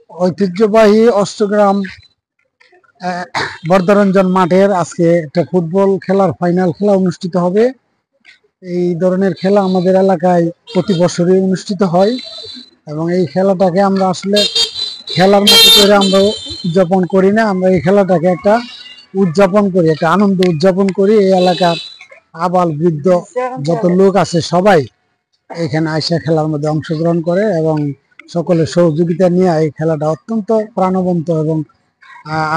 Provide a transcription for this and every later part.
ঐতিহ্যবাহী অষ্টগ্রাম বর্ধরঞ্জন মাঠের আজকে একটা ফুটবল খেলার ফাইনাল খেলা অনুষ্ঠিত হবে। এই ধরনের খেলা আমাদের এলাকায় প্রতি বছরই অনুষ্ঠিত হয় এবং এই খেলাটাকে আমরা আসলে খেলার মতো করে আমরা উদযাপন করি না, আমরা এই খেলাটাকে একটা উদযাপন করি, একটা আনন্দ উদযাপন করি। এই এলাকার আবাল বৃদ্ধ যত লোক আছে সবাই এখানে আইসা খেলার মধ্যে অংশগ্রহণ করে এবং সকলের সহযোগিতা নিয়ে এই খেলাটা অত্যন্ত প্রাণবন্ত এবং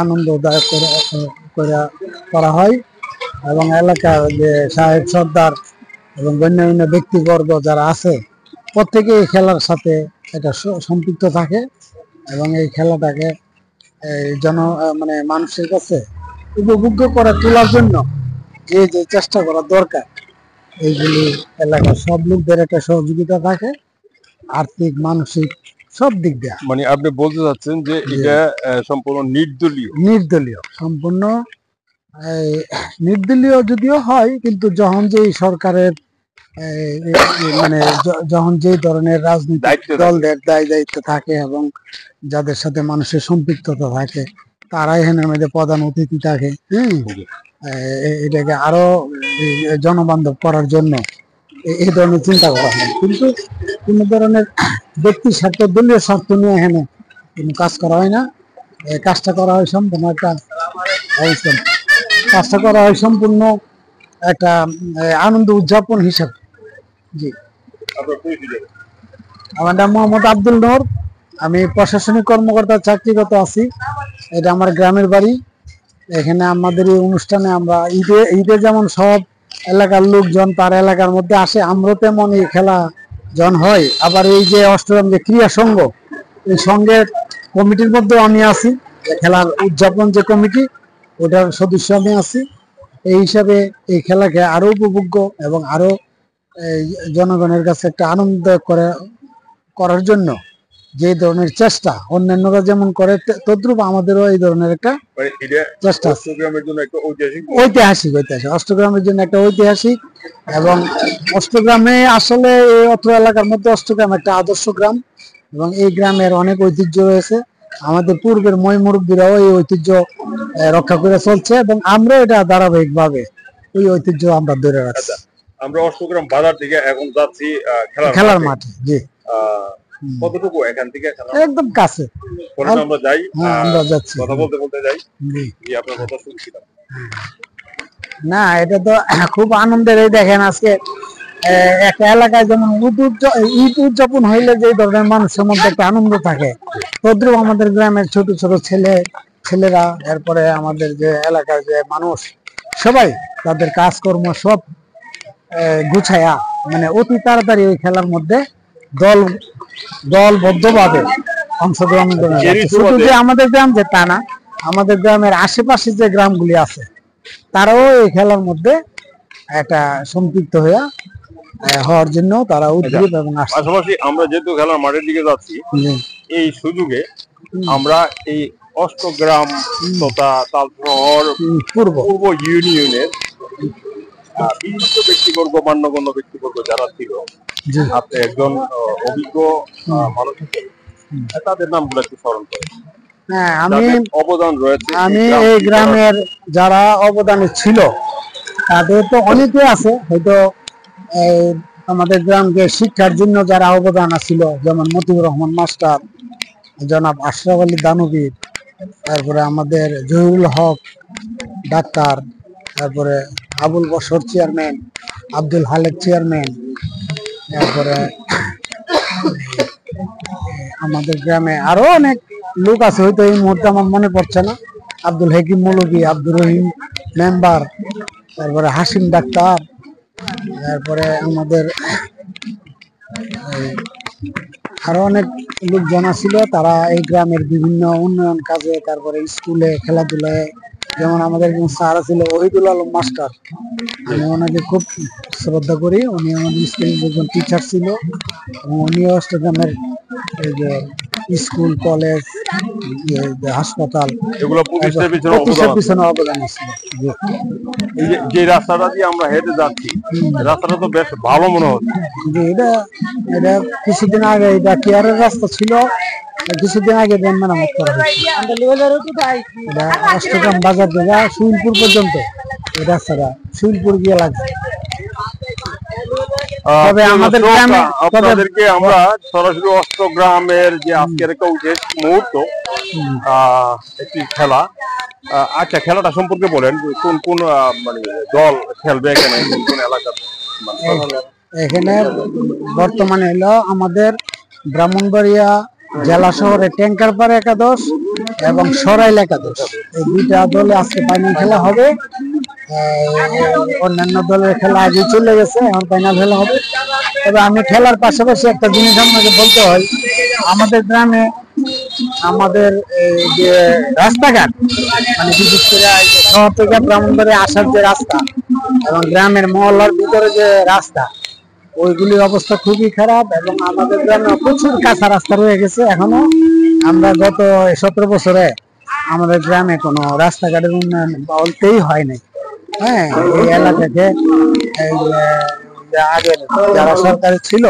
আনন্দদায়ক করা হয় এবং এলাকার যে সাহেব সর্দার এবং অন্যান্য ব্যক্তিবর্গ যারা আছে প্রত্যেকে এই খেলার সাথে এটা সম্পৃক্ত থাকে এবং এই খেলাটাকে মানে মানুষের কাছে উপভোগ্য করে তোলার জন্য যে যে চেষ্টা করা দরকার এইগুলি এলাকার সব লোকদের একটা সহযোগিতা থাকে, আর্থিক মানসিক সব দিক দিয়ে। মানে আপনি বলতে চাচ্ছেন যে এটা সম্পূর্ণ নির্দলীয় সম্পূর্ণ নির্দলীয় যদিও হয়, কিন্তু যখন যে সরকারের মানে যখন যে ধরনের রাজনৈতিক দলদের দায়িত্ব থাকে এবং যাদের সাথে মানুষের সম্পৃক্ততা থাকে তারা এখানের মধ্যে প্রধান অতিথি থাকে, এটাকে আরো জনবান্ধব করার জন্য এই ধরনের চিন্তা করা হয়। কিন্তু কোন ধরনের ব্যক্তি স্বার্থ দলীয় স্বার্থ নিয়ে এখানে কোনো কাজ করা হয় না। কাজটা করা হয় সম্পূর্ণ একটা আনন্দ উদযাপন হিসাবে। জি, আমার নাম মোহাম্মদ আব্দুল নূর, আমি প্রশাসনিক কর্মকর্তা চাকরিরত আছি। এটা আমার গ্রামের বাড়ি। এখানে আমাদের এই অনুষ্ঠানে আমরা ঈদে যেমন সব এলাকার লোকজন তার এলাকার মধ্যে আসে, আমরা তেমন এই খেলা জন হয়। আবার এই যে অষ্টগ্রাম যে ক্রীড়া সংঘ, এই সংঘের কমিটির মধ্যে আমি আছি, খেলার উদযাপন যে কমিটি ওটার সদস্য আমি আছি। এই হিসাবে এই খেলাকে আরো উপভোগ্য এবং আরো জনগণের কাছে একটা আনন্দ করার জন্য যে ধরনের চেষ্টা অন্যান্যরা যেমন করে তদ্রুপ আমাদেরও এই ধরনের একটা চেষ্টা। ঐতিহাসিক অষ্টগ্রামের জন্য একটা ঐতিহাসিক, এবং অষ্টগ্রামে আসলে এই অত্র এলাকার মধ্যে অষ্টগ্রাম একটা আদর্শ গ্রাম এবং এই গ্রামের অনেক ঐতিহ্য রয়েছে। আমাদের পূর্বের মুরব্বীরাও এই ঐতিহ্য রক্ষা করে চলছে এবং আমরা এটা ধারাবাহিক ভাবে ওই ঐতিহ্য আমরা ধরে রাখছি। আমরা অষ্টগ্রাম বাজার থেকে এখন যাচ্ছি খেলার মাঠে। জি, কতটুকু এখান থেকে? একদম কাছে। আমরা যাই, আমরা যাচ্ছি, কথা বলতে যাই। জি, আপনার কথা শুনছিলাম। না, এটা তো খুব আনন্দের। এই দেখেন আজকে একটা এলাকায় যেমন ঈদ উদযাপন হইলে যে ধরনের মানুষের মধ্যে একটা আনন্দ থাকে, তদ্রুপ আমাদের গ্রামের ছোট ছোট ছেলেরা, এরপরে আমাদের যে এলাকার যে মানুষ সবাই তাদের কাজকর্ম সব গুছায়া মানে অতি তাড়াতাড়ি এই খেলার মধ্যে দলবদ্ধভাবে অংশগ্রহণ করে। শুধু যে আমাদের গ্রাম যে তা না, আমাদের গ্রামের আশেপাশে যে গ্রামগুলি আছে তারাও এই খেলার মধ্যে একটা সম্পৃক্ত হওয়ার জন্য তারা উদ্যোগ এবং পাশাপাশি আমরা যেহেতু খেলার মাঠের দিকে যাচ্ছি, এই সুযোগে আমরা এই অষ্টগ্রাম তথা তালশহর পূর্ব ইউনিয়নের বিশিষ্ট ব্যক্তিবর্গ, মান্যগণ্য ব্যক্তিবর্গ যারা ছিল, আপনি একজন অভিজ্ঞ মানুষ হিসেবে তাদের নামগুলো একটু স্মরণ করেন। হ্যাঁ, অবদান রয়েছে। আমি এই গ্রামের যারা অবদানে ছিল তাদের তো অনেকে আছে, হয়তো আমাদের গ্রামকে শিক্ষার জন্য যারা অবদান ছিল, যেমন মতিউর রহমান মাস্টার, জনাব আশরাফ আলী দানবীর, তারপরে আমাদের জহিরুল হক ডাক্তার, তারপরে আবুল বশর চেয়ারম্যান, আব্দুল হালেক চেয়ারম্যান, তারপরে আমাদের গ্রামে আরো অনেক লোক আছে, হয়তো এই মুহূর্তে আমার মনে পড়ছে না। আব্দুল হাকিম মৌলভী, আব্দুর রহিম মেম্বার, তারপরে হাসিম ডাক্তার, তারপরে আমাদের আরো অনেক লোকজন ছিল। তারা এই গ্রামের বিভিন্ন উন্নয়ন কাজে, তারপরে স্কুলে খেলাধুলায়, যেমন আমাদের একজন স্যার ছিল ওহিদুল আলম মাস্টার, আমি ওনাকে খুব শ্রদ্ধা করি। উনি আমাদের স্কুলের একজন টিচার ছিল এবং উনি অষ্টগ্রামের এই যে স্কুল, কলেজ, হাসপাতাল এগুলো প্রতিষ্ঠার পিছনে অবদান ছিল। যে রাস্তাটা দিয়ে আমরা হেঁটে যাচ্ছি, রাস্তাটা তো বেশ ভালো মনে হচ্ছে। এটা কিছুদিন আগে এটা কেয়ারের রাস্তা ছিল, কিছুদিন আগে ড্রেন মেরামত করা হয়েছে। এটা অষ্টগ্রাম বাজার থেকে সুইলপুর পর্যন্ত এই রাস্তাটা সুইলপুর গিয়ে লাগছে। তবে আমাদের গ্রামে আপনাদেরকে আমরা সরাসরি অষ্টগ্রামের যে আজকের একটা বিশেষ মুহূর্ত একটি খেলা, আচ্ছা খেলাটা সম্পর্কে বলেন, কোন কোন মানে দল খেলবে এখানে, কোন কোন এলাকার? এখানে বর্তমানে হলো আমাদের ব্রাহ্মণবাড়িয়া জেলা শহরে ট্যাঙ্কারপাড়া একাদশ এবং সরাইল একাদশ, এই দুইটা দলে আজকে ফাইনাল খেলা হবে। অন্যান্য দলের খেলা আগে চলে গেছে, এখন ফাইনাল খেলা হবে। তবে আমি খেলার পাশাপাশি একটা জিনিস আপনাকে বলতে হয়, আমাদের গ্রামে আমাদের যে রাস্তাঘাট মানে বিশেষ করে শহর থেকে ব্রাহ্মণবাড়িয়া আসার যে রাস্তা এবং গ্রামের মহল্লার ভিতরে যে রাস্তা, ওইগুলির অবস্থা খুবই খারাপ এবং আমাদের গ্রামে প্রচুর কাঁচা রাস্তা রয়ে গেছে এখনো। আমরা গত 17 বছরে আমাদের গ্রামে কোনো রাস্তাঘাটের উন্নয়ন বলতেই হয় নাই। হ্যাঁ, এই এলাকাকে আগের যারা সরকারি ছিল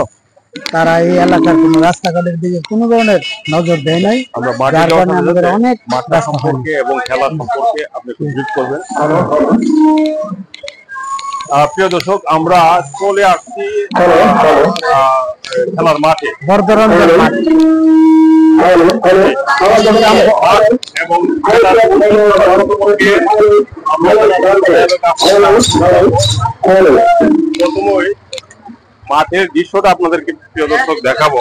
তারা এই এলাকার কোনো রাস্তাঘাটের দিকে কোনো ধরনের নজর দেয় নাই, যার কারণে আমাদের অনেক রাস্তা সম্পর্কে এবং খেলা সম্পর্কে আপনি সুযোগ করবেন। প্রিয় দর্শক, আমরা চলে আসছি খেলার মাঠে, বর্ধরঞ্জন মাঠ এবং প্রথমে মাঠের দৃশ্যটা আপনাদেরকে প্রিয় দর্শক দেখাবো।